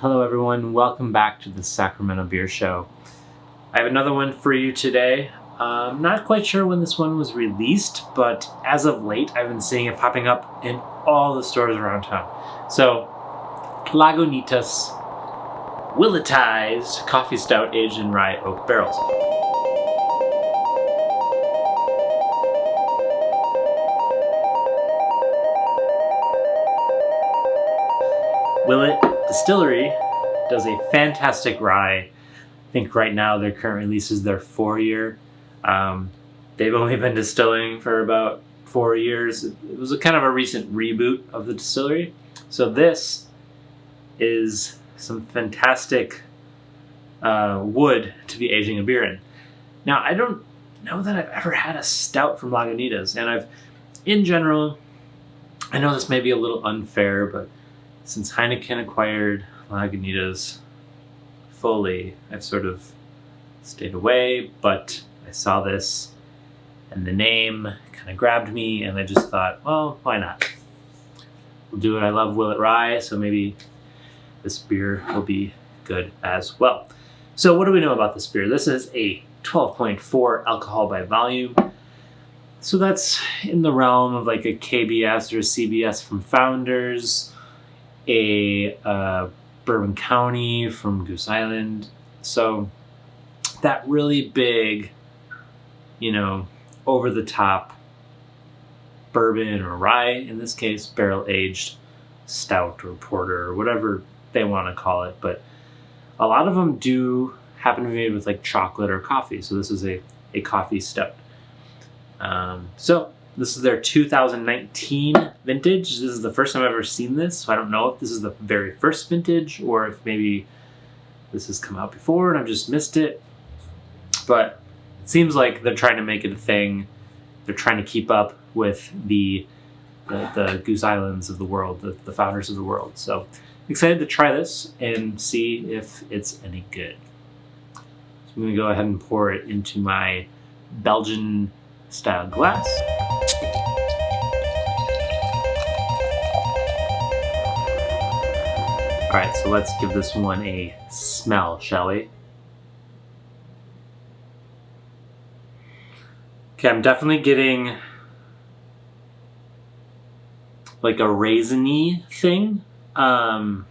Hello everyone, welcome back to the Sacramento Beer Show. I have another one for you today. I'm not quite sure when this one was released, but as of late I've been seeing it popping up in all the stores around town. So, Lagunitas Willettized Coffee Stout aged in rye oak barrels. Willett Distillery does a fantastic rye. I think right now their current release is their 4-year. They've only been distilling for about 4 years. It was a kind of a recent reboot of the distillery. So this is some fantastic wood to be aging a beer in. Now, I don't know that I've ever had a stout from Lagunitas, and in general, I know this may be a little unfair, but since Heineken acquired Lagunitas fully, I've sort of stayed away, but I saw this and the name kind of grabbed me, and I just thought, well, why not? We'll do it. I love Willet Rye, so maybe this beer will be good as well. So what do we know about this beer? This is a 12.4 alcohol by volume. So that's in the realm of like a KBS or a CBS from Founders, a Bourbon County from Goose Island. So that really big, over the top bourbon or rye, in this case, barrel aged stout or porter or whatever they want to call it. But a lot of them do happen to be made with like chocolate or coffee. So this is a coffee stout. So this is their 2019 vintage. This is the first time I've ever seen this, so I don't know if this is the very first vintage or if maybe this has come out before and I've just missed it. But it seems like they're trying to make it a thing. They're trying to keep up with the Goose Islands of the world, the Founders of the world. So excited to try this and see if it's any good. So I'm going to go ahead and pour it into my Belgian style glass. All right, so let's give this one a smell, shall we? Okay, I'm definitely getting like a raisiny thing. I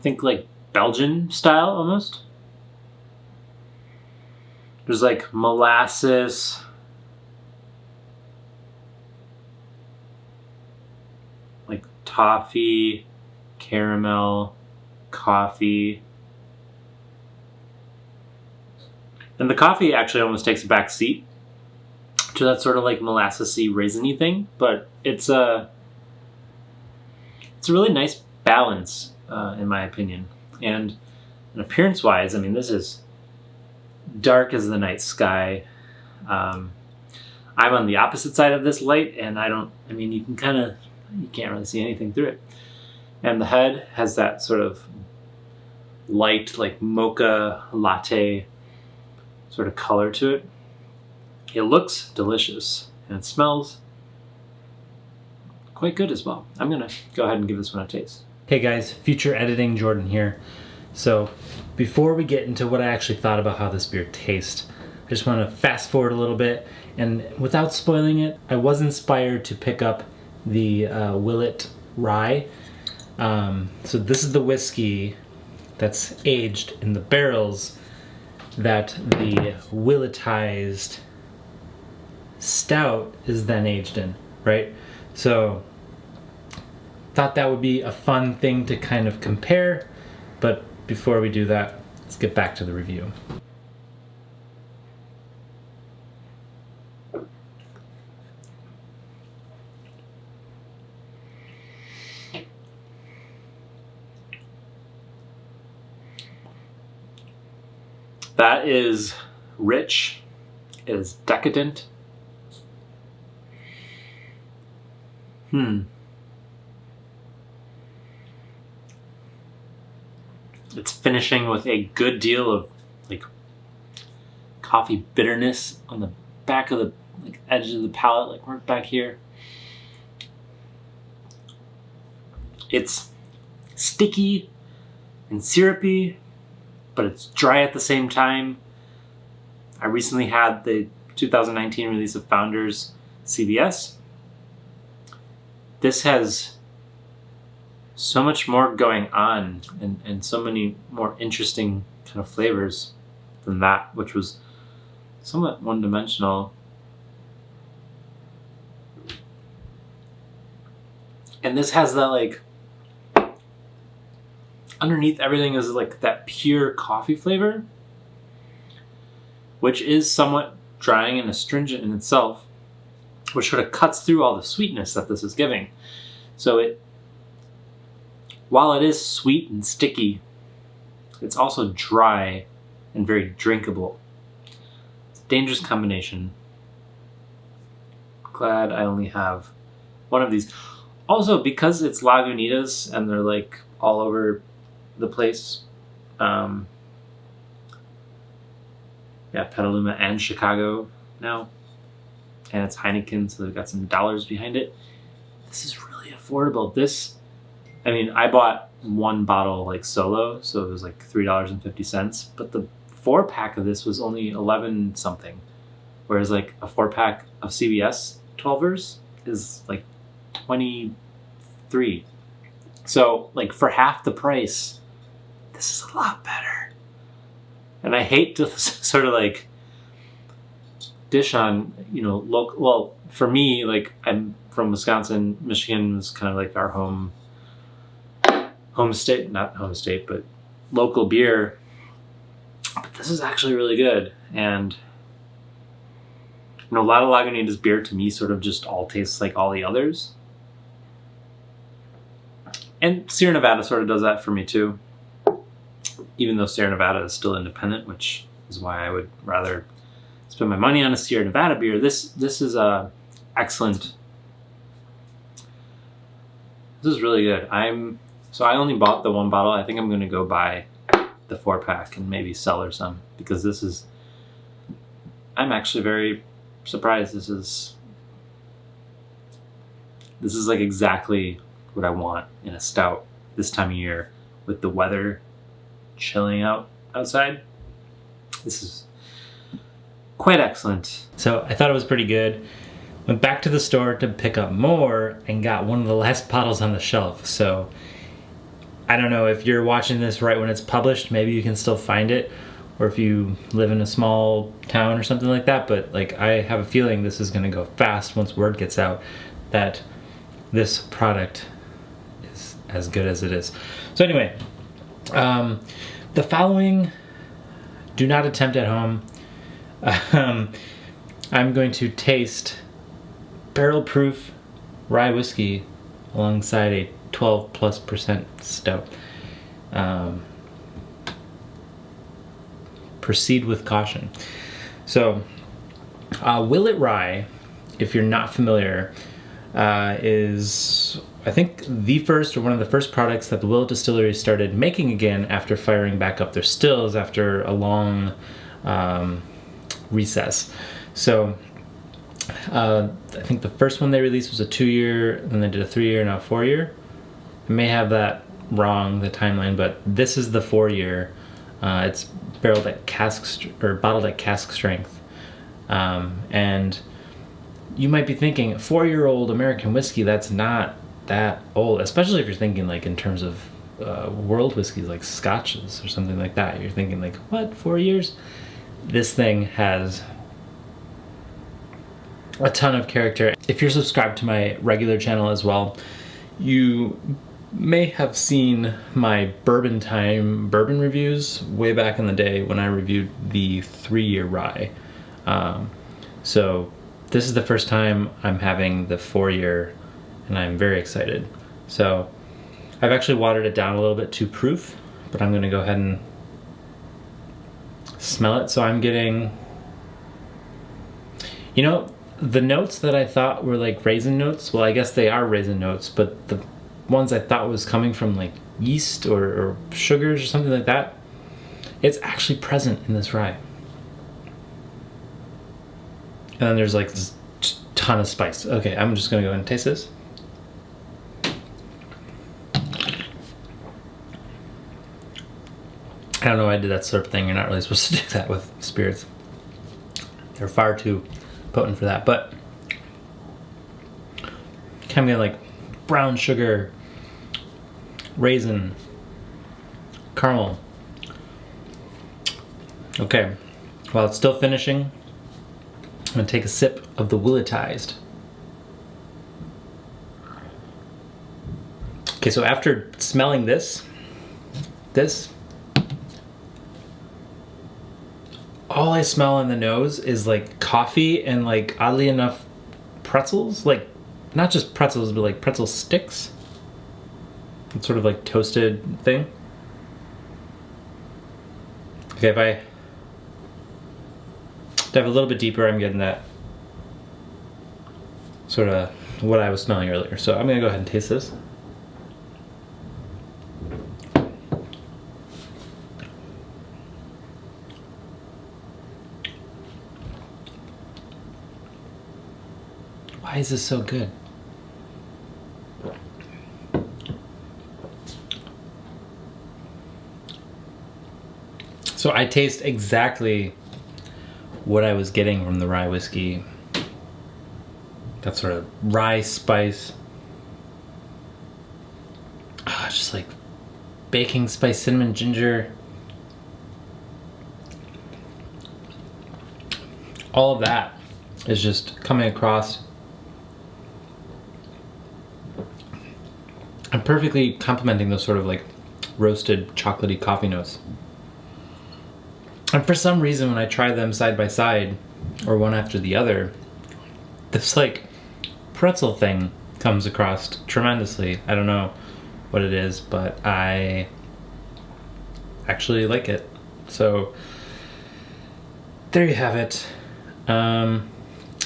think like Belgian style almost. There's like molasses, like toffee, caramel, coffee. And the coffee actually almost takes a back seat to that sort of like molassesy, raisiny thing, but it's a really nice balance, in my opinion. And appearance-wise, this is dark as the night sky. I'm on the opposite side of this light, and you can't really see anything through it. And the head has that sort of light, like mocha latte sort of color to it. It looks delicious, and it smells quite good as well. I'm going to go ahead and give this one a taste. Hey guys, future editing Jordan here. So before we get into what I actually thought about how this beer tastes, I just want to fast forward a little bit, and without spoiling it, I was inspired to pick up the Willet Rye. So this is the whiskey that's aged in the barrels that the Willettized stout is then aged in, right? So thought that would be a fun thing to kind of compare, but before we do that, let's get back to the review. That is rich, it is decadent. It's finishing with a good deal of like coffee bitterness on the back of the edge of the palate, like right back here. It's sticky, and syrupy, but it's dry at the same time. I recently had the 2019 release of Founders CBS. This has so much more going on and so many more interesting kind of flavors than that, which was somewhat one-dimensional. And this has that, like, underneath everything is like that pure coffee flavor, which is somewhat drying and astringent in itself, which sort of cuts through all the sweetness that this is giving. So while it is sweet and sticky, it's also dry and very drinkable. It's a dangerous combination. Glad I only have one of these. Also, because it's Lagunitas and they're like all over the place, Petaluma and Chicago now, and it's Heineken, so they've got some dollars behind it. This is really affordable. I bought one bottle like solo, so it was like $3.50, but the 4-pack of this was only 11 something, whereas like a 4-pack of CBS 12ers is like 23. So like for half the price, this is a lot better. And I hate to sort of like dish on, local. Well, for me, like I'm from Wisconsin. Michigan was kind of like our home state, not home state, but local beer. But this is actually really good. And a lot of Lagunitas beer to me sort of just all tastes like all the others. And Sierra Nevada sort of does that for me too. Even though Sierra Nevada is still independent, which is why I would rather spend my money on a Sierra Nevada beer. This is excellent. This is really good. I only bought the one bottle. I think I'm going to go buy the 4-pack and maybe sell her some, because I'm actually very surprised. This is like exactly what I want in a stout this time of year with the weather chilling outside. This is quite excellent. So I thought it was pretty good. Went back to the store to pick up more and got one of the last bottles on the shelf. So I don't know if you're watching this right when it's published, maybe you can still find it, or if you live in a small town or something like that, but like I have a feeling this is going to go fast once word gets out that this product is as good as it is. So anyway, the following, do not attempt at home. I'm going to taste barrel proof rye whiskey alongside a 12+% stout. Proceed with caution. So, Willet Rye, if you're not familiar, is I think the first or one of the first products that the Willett Distillery started making again after firing back up their stills after a long recess. So I think the first one they released was a 2-year, then they did a 3-year, now a 4-year. I may have that wrong, the timeline, but this is the 4-year. It's barreled at bottled at cask strength. And you might be thinking, 4-year-old American whiskey, that's not that old, especially if you're thinking like in terms of world whiskeys like scotches or something like that. You're thinking like, what, 4 years? This thing has a ton of character. If you're subscribed to my regular channel as well, you may have seen my bourbon reviews way back in the day when I reviewed the 3-year rye. So this is the first time I'm having the 4-year, and I'm very excited. So I've actually watered it down a little bit to proof, but I'm gonna go ahead and smell it. So I'm getting, the notes that I thought were like raisin notes, well, I guess they are raisin notes, but the ones I thought was coming from like yeast or sugars or something like that, it's actually present in this rye. And then there's like this ton of spice. Okay, I'm just gonna go ahead and taste this. I don't know why I did that slurp thing. You're not really supposed to do that with spirits. They're far too potent for that. But kind of like brown sugar, raisin, caramel. Okay, while it's still finishing, I'm gonna take a sip of the Willettized. Okay, so after smelling this, all I smell in the nose is like coffee and like oddly enough pretzels, like not just pretzels but like pretzel sticks. It's sort of like toasted thing. Okay, if I dive a little bit deeper, I'm getting that sort of what I was smelling earlier. So I'm gonna go ahead and taste this. Why is this so good? So I taste exactly what I was getting from the rye whiskey. That sort of rye spice. Just like baking spice, cinnamon, ginger. All of that is just coming across. I'm perfectly complementing those sort of like roasted chocolatey coffee notes. And for some reason, when I try them side by side, or one after the other, this like pretzel thing comes across tremendously. I don't know what it is, but I actually like it. So there you have it. Now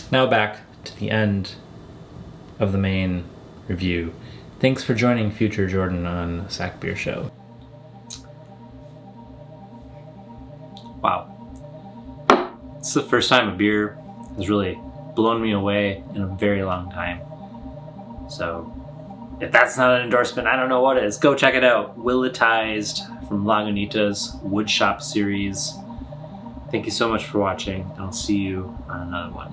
back to the end of the main review. Thanks for joining Future Jordan on Sack Beer Show. Wow. It's the first time a beer has really blown me away in a very long time. So if that's not an endorsement, I don't know what is. Go check it out. Willettized from Lagunitas Woodshop series. Thank you so much for watching. I'll see you on another one.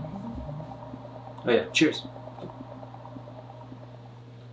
Oh yeah, cheers.